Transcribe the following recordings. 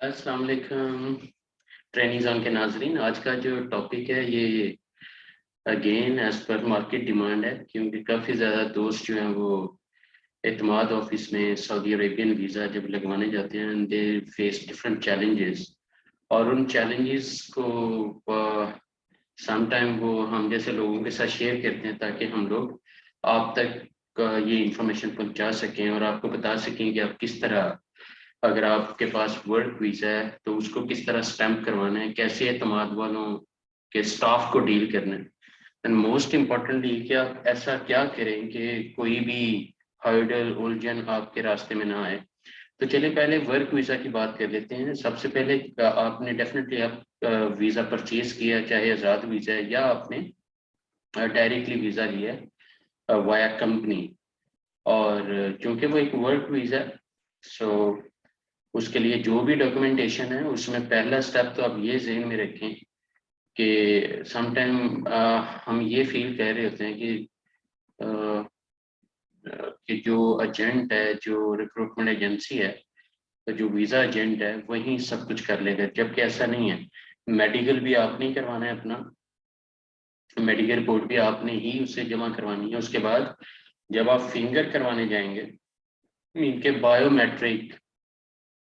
अस्सलाम वालेकुम training zone के नाजरीन। आज का जो टॉपिक है ये again as per market demand है, क्योंकि काफ़ी ज़्यादा दोस्त जो हैं वो एतमाद ऑफिस में सऊदी अरेबियन वीज़ा जब लगवाने जाते हैं दे फेस डिफरेंट चैलेंजेस। और उन चैलेंजेस को समटाइम वो हम जैसे लोगों के साथ शेयर करते हैं ताकि हम लोग आप तक ये इंफॉर्मेशन पहुंचा सकें और आपको बता सकें कि आप किस तरह, अगर आपके पास वर्क वीजा है तो उसको किस तरह स्टैंप करवाना है, कैसे एतमाद वालों के स्टाफ को डील करना है। एंड मोस्ट इम्पॉर्टेंटली कि आप ऐसा क्या करें कि कोई भी हर्डल उलझन आपके रास्ते में ना आए। तो चलिए पहले वर्क वीजा की बात कर लेते हैं। सबसे पहले आपने डेफिनेटली आप वीजा परचेज किया, चाहे आज़ाद वीजा है या आपने डायरेक्टली वीजा लिया है वाया कंपनी। और क्योंकि वो एक वर्क वीजा है, सो उसके लिए जो भी डॉक्यूमेंटेशन है उसमें पहला स्टेप तो आप ये जहन में रखें कि समटाइम हम ये फील कर रहे होते हैं कि जो एजेंट है, जो रिक्रूटमेंट एजेंसी है, तो जो वीज़ा एजेंट है वही सब कुछ कर लेगा, जबकि ऐसा नहीं है। मेडिकल भी आपने ही करवाना है, अपना मेडिकल रिपोर्ट भी आपने ही उससे जमा करवानी है। उसके बाद जब आप फिंगर करवाने जाएंगे, इनके बायोमेट्रिक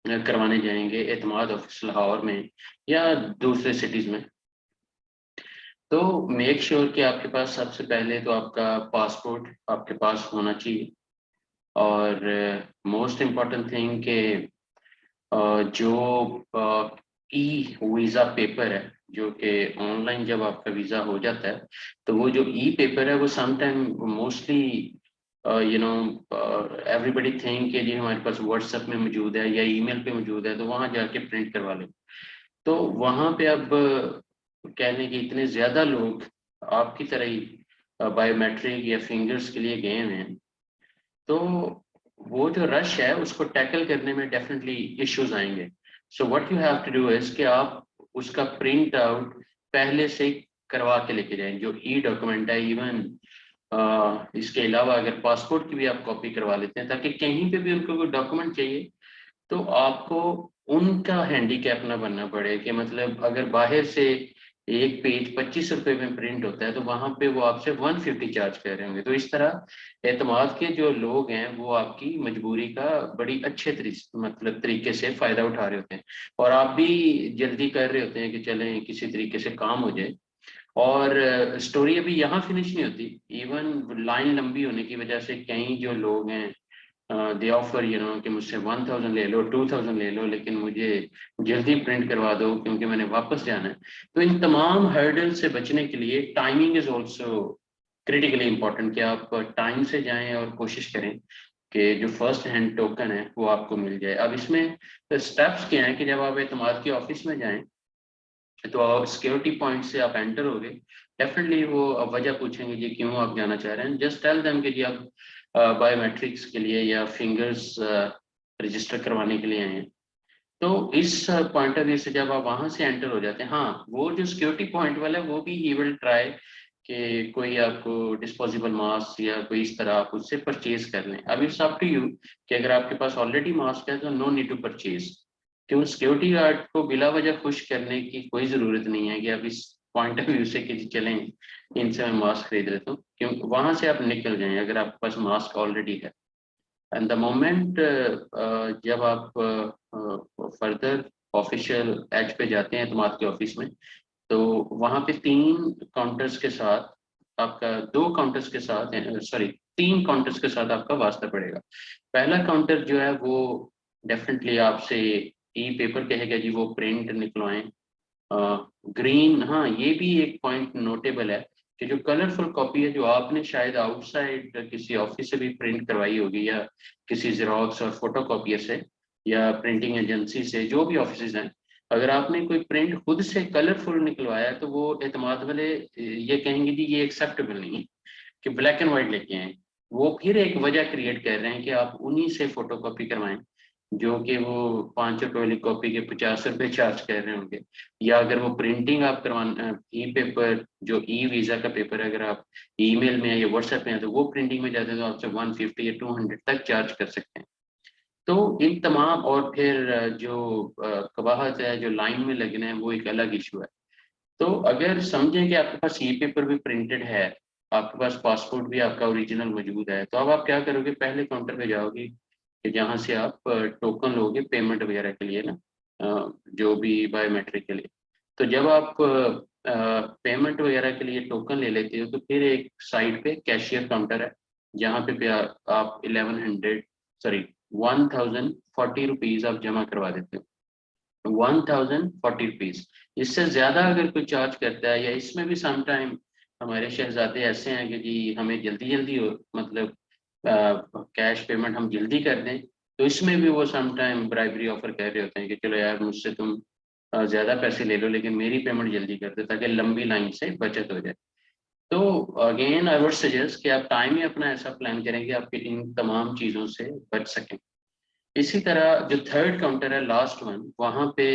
करवाने जाएंगे एतमाद ऑफिस लाहौर में या दूसरे सिटीज में, तो मेक श्योर कि आपके पास सबसे पहले तो आपका पासपोर्ट आपके पास होना चाहिए। और मोस्ट इम्पॉर्टेंट थिंग कि जो ई वीज़ा पेपर है, जो कि ऑनलाइन जब आपका वीज़ा हो जाता है तो वो जो ई पेपर है वो sometime mostly you know everybody think कि जी हमारे पास व्हाट्सएप में मौजूद है या ईमेल पे मौजूद है, तो वहाँ जाके प्रिंट करवा लें। तो वहाँ पे अब कहने कि इतने ज़्यादा लोग आपकी तरह ही बायोमेट्रिक या फिंगर्स के लिए गए हुए हैं, तो वो जो रश है उसको टैकल करने में डेफिनेटली इश्यूज आएंगे। So what you have to do is कि आप उसका प्रिंट आउट पहले से ही करवा के लेके जाएं, जो ई डॉक्यूमेंट है। इवन इसके अलावा अगर पासपोर्ट की भी आप कॉपी करवा लेते हैं, ताकि कहीं पे भी उनको कोई डॉक्यूमेंट चाहिए तो आपको उनका हैंडीकैप ना बनना पड़े। कि मतलब अगर बाहर से एक पेज 25 रुपए में प्रिंट होता है तो वहां पे वो आपसे 150 चार्ज कर रहे होंगे। तो इस तरह एतमाद के जो लोग हैं वो आपकी मजबूरी का बड़ी अच्छे तरीके से फायदा उठा रहे होते हैं, और आप भी जल्दी कर रहे होते हैं कि चलें किसी तरीके से काम हो जाए। और स्टोरी अभी यहाँ फिनिश नहीं होती। इवन लाइन लंबी होने की वजह से कई जो लोग हैं दे ऑफर कि मुझसे 1000 ले लो, 2000 ले लो, लेकिन मुझे जल्दी प्रिंट करवा दो क्योंकि मैंने वापस जाना है। तो इन तमाम हर्डल से बचने के लिए timing is also critically important, कि आप टाइम से जाएं और कोशिश करें कि जो फर्स्ट हैंड टोकन है वो आपको मिल जाए। अब इसमें स्टेप्स क्या हैं कि जब आप एतमाद के ऑफिस में जाएं तो सिक्योरिटी पॉइंट से आप एंटर हो गए, डेफिनेटली वो वजह पूछेंगे जी क्यों आप जाना चाह रहे हैं। जस्ट टेल देम कि जी आप बायोमेट्रिक्स के लिए या फिंगर्स रजिस्टर करवाने के लिए आए हैं। तो इस पॉइंट ऑफ व्यू से जब आप वहां से एंटर हो जाते हैं, हाँ वो जो सिक्योरिटी पॉइंट वाला है वो भी ही विल ट्राई कि कोई आपको डिस्पोजेबल मास्क या कोई इस तरह आप उससे परचेज कर लें। अब इट्स अप टू यू कि अगर आपके पास ऑलरेडी मास्क है तो नो नीड टू परचेज। क्यों सिक्योरिटी गार्ड को बिला वजह खुश करने की कोई जरूरत नहीं है कि अब इस पॉइंट ऑफ व्यू से कि चलें इनसे मैं मास्क खरीद लेता हूँ, क्यों वहां से आप निकल जाएं अगर आपके पास मास्क ऑलरेडी है। एंड द मोमेंट जब आप फर्दर ऑफिशियल एज पे जाते हैं एतमाद के ऑफिस में, तो वहां पे तीन काउंटर्स के साथ आपका दो काउंटर्स के साथ सॉरी तीन काउंटर्स के साथ आपका वास्ता पड़ेगा। पहला काउंटर जो है वो डेफिनेटली आपसे ई पेपर कहेगा जी वो प्रिंट निकलवाएं ग्रीन। हाँ ये भी एक पॉइंट नोटेबल है कि जो कलरफुल कॉपी है जो आपने शायद आउटसाइड किसी ऑफिस से भी प्रिंट करवाई होगी या किसी जेरोक्स और फोटो कॉपियर से या प्रिंटिंग एजेंसी से, जो भी ऑफिस हैं, अगर आपने कोई प्रिंट खुद से कलरफुल निकलवाया तो वो एतमाद वाले ये कहेंगे जी ये एक्सेप्टेबल नहीं है कि ब्लैक एंड व्हाइट लेके आए। वो फिर एक वजह क्रिएट कर रहे हैं कि आप उन्हीं से फोटो कॉपी करवाएं, जो कि वो 5 रुपए वाली कॉपी के 50 रुपए चार्ज कर रहे होंगे। या अगर वो प्रिंटिंग आप करवाना ई पेपर, जो ई वीजा का पेपर है, अगर आप ईमेल में या व्हाट्सएप में है तो वो प्रिंटिंग में जाते हैं तो आपसे 150 या 200 तक चार्ज कर सकते हैं। तो इन तमाम, और फिर जो कवाहत है, जो लाइन में लगना है, वो एक अलग इशू है। तो अगर समझें कि आपके पास ई पेपर भी प्रिंटेड है, आपके पास पासपोर्ट भी आपका ओरिजिनल मौजूद है, तो अब आप क्या करोगे, पहले काउंटर पे जाओगे कि जहाँ से आप टोकन लोगे पेमेंट वगैरह के लिए ना, जो भी बायोमेट्रिक के लिए। तो जब आप पेमेंट वगैरह के लिए टोकन ले लेते हो, तो फिर एक साइड पे कैशियर काउंटर है, जहाँ पे आप 1100, सॉरी 1040 रुपीज आप जमा करवा देते हो। 1040 रुपीज। इससे ज्यादा अगर कोई चार्ज करता है, या इसमें भी सम टाइम हमारे शहजादे ऐसे हैं कि जी हमें जल्दी जल्दी हो, मतलब कैश पेमेंट हम जल्दी कर दें, तो इसमें भी वो सम टाइम ब्राइबरी ऑफर कर रहे होते हैं कि चलो यार मुझसे तुम ज्यादा पैसे ले लो, लेकिन मेरी पेमेंट जल्दी कर दो, ताकि लंबी लाइन से बचत हो जाए। तो अगेन आई वुड सजेस्ट कि आप टाइम ही अपना ऐसा प्लान करें कि आपके इन तमाम चीज़ों से बच सकें। इसी तरह जो थर्ड काउंटर है, लास्ट वन, वहाँ पे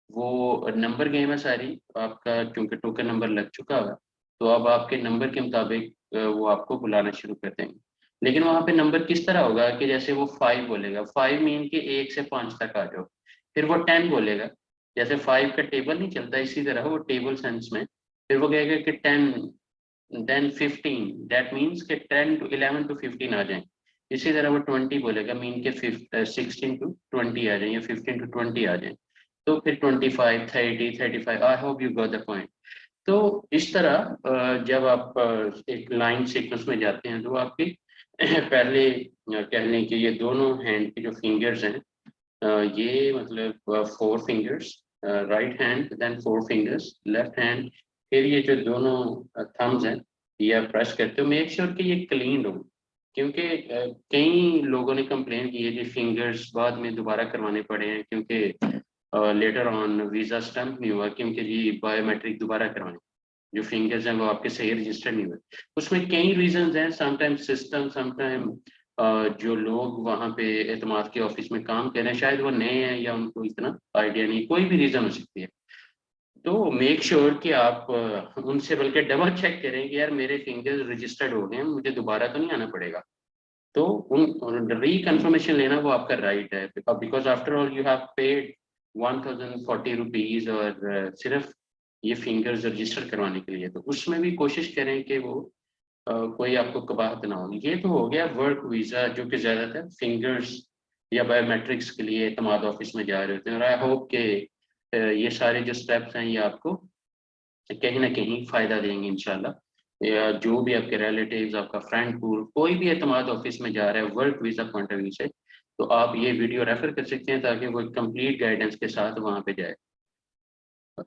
वो नंबर गेम है सारी, आपका क्योंकि टोकन नंबर लग चुका है, तो अब आपके नंबर के मुताबिक वो आपको बुलाना शुरू कर देंगे। लेकिन वहाँ पे नंबर किस तरह होगा कि जैसे वो 5 बोलेगा, 5 मीन के 1 से 5 तक आ जाओ। फिर वो 10 बोलेगा, जैसे 5 का टेबल नहीं चलता, इसी तरह वो टेबल सेंस में फिर वो कहेगा कि 10, देन 15, दैट मीन्स के 10 टू 11 टू 15 आ जाए। इसी तरह वो 20 बोलेगा, मीन के 16 टू 20 आ जाए, या 15 टू 20 आ जाए। तो फिर 25, 30, 35, I hope you got the point. तो इस तरह जब आप एक लाइन सीक्वेंस में जाते हैं, तो आपकी पहले कह लें कि ये दोनों हैंड की जो फिंगर्स हैं, ये मतलब 4 fingers right hand, then 4 fingers left hand, फिर ये जो दोनों थम्स हैं, ये आप प्रेस करते हो। मेक श्योर कि ये क्लीन हो, क्योंकि कई लोगों ने कंप्लेन की है कि फिंगर्स बाद में दोबारा करवाने पड़े हैं, क्योंकि लेटर ऑन वीज़ा स्टैम्प नहीं हुआ, क्योंकि जी बायोमेट्रिक दोबारा करवाने, जो फिंगर्स हैं वो आपके सही रजिस्टर नहीं हुए। उसमें कई रीजंस हैं, समटाइम सिस्टम, समटाइम जो लोग वहाँ पे एतमाद के ऑफिस में काम कर रहे हैं, शायद वो नए हैं या उनको इतना आइडिया नहीं, कोई भी रीजन हो सकती है। तो मेक श्योर कि आप उनसे बल्कि डबल चेक करें कि यार मेरे फिंगर्स रजिस्टर्ड हो गए हैं, मुझे दोबारा तो नहीं आना पड़ेगा। तो उन रिकन्फर्मेशन लेना वो आपका राइट है, because after all you have paid 1040 rupees, और सिर्फ ये फिंगर्स रजिस्टर करवाने के लिए, तो उसमें भी कोशिश करें कि वो कोई आपको कबाहत ना हो। ये तो हो गया वर्क वीज़ा, जो कि ज़्यादातर फिंगर्स या बायोमेट्रिक्स के लिए एतमाद ऑफिस में जा रहे होते हैं। और आई होप कि ये सारे जो स्टेप्स हैं ये आपको कहीं ना कहीं फ़ायदा देंगे इंशाल्लाह। या जो भी आपके रिलेटिव्स, आपका फ्रेंड पूल, कोई भी एतमाद ऑफिस में जा रहा है work visa point of view से, तो आप ये वीडियो रेफर कर सकते हैं, ताकि वो कंप्लीट गाइडेंस के साथ वहाँ पे जाए।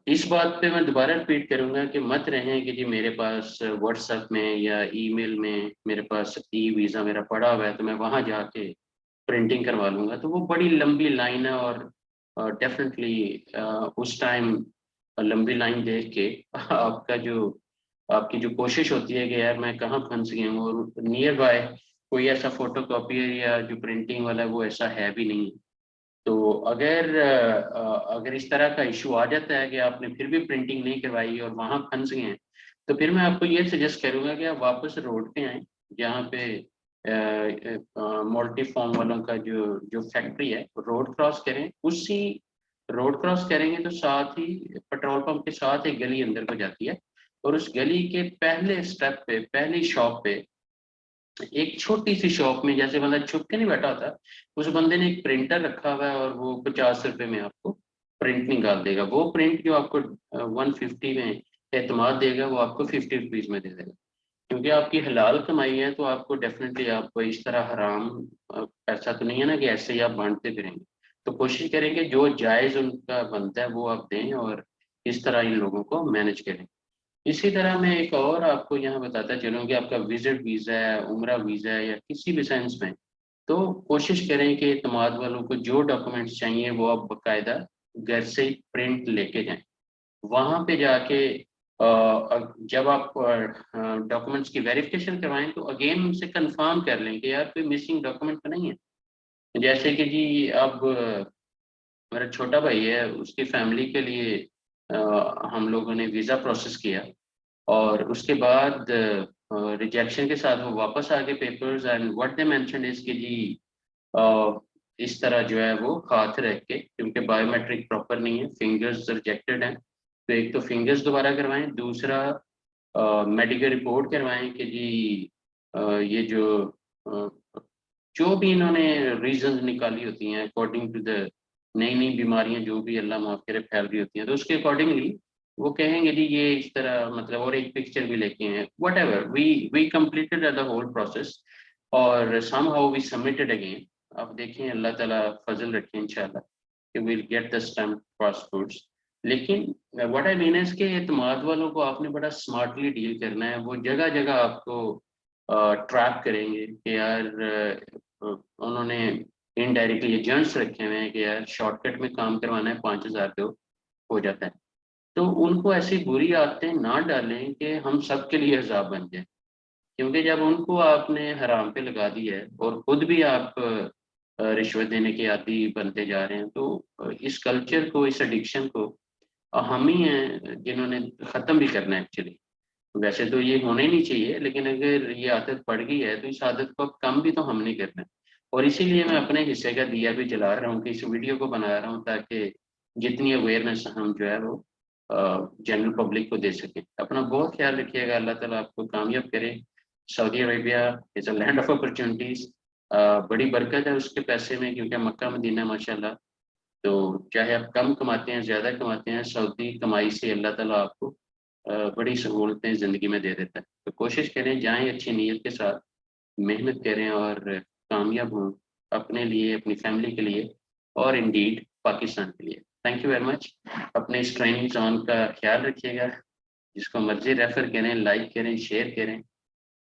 इस बात पे मैं दोबारा रिपीट करूंगा कि मत रहें कि जी मेरे पास व्हाट्सएप में या ईमेल में मेरे पास ई वीज़ा मेरा पड़ा हुआ है, तो मैं वहां जाके प्रिंटिंग करवा लूंगा। तो वो बड़ी लंबी लाइन है, और डेफिनेटली उस टाइम लंबी लाइन देख के आपका जो आपकी जो कोशिश होती है कि यार मैं कहाँ फंस गया हूँ, और नियर बाय कोई ऐसा फोटो कॉपी या जो प्रिंटिंग वाला है वो ऐसा है भी नहीं। तो अगर इस तरह का इशू आ जाता है कि आपने फिर भी प्रिंटिंग नहीं करवाई और वहां फंस गए हैं, तो फिर मैं आपको ये सजेस्ट करूंगा कि आप वापस रोड पे आएँ, जहाँ पे मल्टी फॉर्म वालों का जो जो फैक्ट्री है, रोड क्रॉस करें। उसी रोड क्रॉस करेंगे तो साथ ही पेट्रोल पंप के साथ एक गली अंदर को जाती है, और उस गली के पहले स्टेप पे, पहली शॉप पे, एक छोटी सी शॉप में, जैसे बंदा छुप के नहीं बैठा होता, उस बंदे ने एक प्रिंटर रखा हुआ है, और वो 50 रुपए में आपको प्रिंट निकाल देगा। वो प्रिंट जो आपको 150 में एतमाद देगा, वो आपको 50 रुपीज में दे देगा। क्योंकि आपकी हलाल कमाई है, तो आपको डेफिनेटली, आप इस तरह हराम पैसा तो नहीं है ना कि ऐसे ही आप बांटते फिरेंगे। तो कोशिश करेंगे जो जायज उनका बनता है वो आप दें, और इस तरह इन लोगों को मैनेज करें। इसी तरह मैं एक और आपको यहाँ बताता चलूँ कि आपका विजिट वीज़ा है, उम्रा वीज़ा है, या किसी भी सेंस में, तो कोशिश करें कि इतमाद वालों को जो डॉक्यूमेंट्स चाहिए वो आप बाकायदा घर से ही प्रिंट लेके जाएं। वहाँ पे जाके जब आप डॉक्यूमेंट्स की वेरिफिकेशन करवाएं, तो अगेन उनसे कंफर्म कर लें कि यार कोई मिसिंग डॉक्यूमेंट तो नहीं है। जैसे कि जी अब मेरा छोटा भाई है, उसकी फैमिली के लिए हम लोगों ने वीज़ा प्रोसेस किया, और उसके बाद रिजेक्शन के साथ वो वापस आ गए papers, and what they mention is कि जी इस तरह जो है वो हाथ रख के, क्योंकि बायोमेट्रिक प्रॉपर नहीं है, फिंगर्स रिजेक्टेड हैं, तो एक तो फिंगर्स दोबारा करवाएं, दूसरा मेडिकल रिपोर्ट करवाएं कि जी ये जो भी इन्होंने रीजन निकाली होती हैं अकॉर्डिंग टू द नई नई बीमारियां जो भी अल्लाह माफ करे फैल रही होती हैं, तो उसके अकॉर्डिंगली वो कहेंगे जी ये इस तरह, मतलब और एक पिक्चर भी लेके हैं, whatever we completed the whole process और somehow we submitted again. अब देखें, अल्लाह ताला फजल रखे इंशाल्लाह कि will get the stamp passports. लेकिन व्हाट आई मीन है इसके एतमाद वालों को आपने बड़ा स्मार्टली डील करना है। वो जगह जगह आपको ट्रैप करेंगे कि यार उन्होंने इनडायरेक्टली एजेंट्स रखे हुए हैं कि यार शॉर्टकट में काम करवाना है, 5,000 पे हो जाता है। तो उनको ऐसी बुरी आदतें ना डालें कि हम सबके लिए अजाब बन जाए, क्योंकि जब उनको आपने हराम पे लगा दिया है और खुद भी आप रिश्वत देने के आदी बनते जा रहे हैं, तो इस कल्चर को, इस एडिक्शन को हम ही हैं जिन्होंने ख़त्म भी करना है एक्चुअली। वैसे तो ये होना ही नहीं चाहिए, लेकिन अगर ये आदत पड़ गई है तो इस आदत को अब कम भी तो हमने करना है। और इसीलिए मैं अपने हिस्से का दिया भी जला रहा हूँ कि इस वीडियो को बना रहा हूँ, ताकि जितनी अवेयरनेस हम जो है वो जनरल पब्लिक को दे सकें। अपना बहुत ख्याल रखिएगा, अल्लाह ताला आपको कामयाब करे। Saudi Arabia is a land of opportunities, बड़ी बरकत है उसके पैसे में, क्योंकि मक्का मदीना माशाल्लाह। तो चाहे आप कम कमाते हैं ज़्यादा कमाते हैं, सऊदी कमाई से अल्लाह ताला आपको बड़ी सहूलतें ज़िंदगी में दे देता है। तो कोशिश करें, जाएं अच्छी नीयत के साथ, मेहनत करें और कामयाब हों अपने लिए, अपनी फैमिली के लिए और इंडीड पाकिस्तान के लिए। Thank you very much. अपने इस ट्रेनिंग जोन का ख्याल रखिएगा, जिसको मर्जी रेफर करें, लाइक करें, शेयर करें।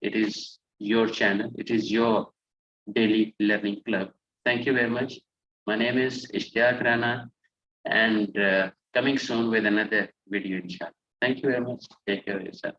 It is your channel, it is your daily learning club. Thank you very much. My name is Ishtiyaq Rana and coming soon with another video inshallah. Thank you very much. Take care of yourself.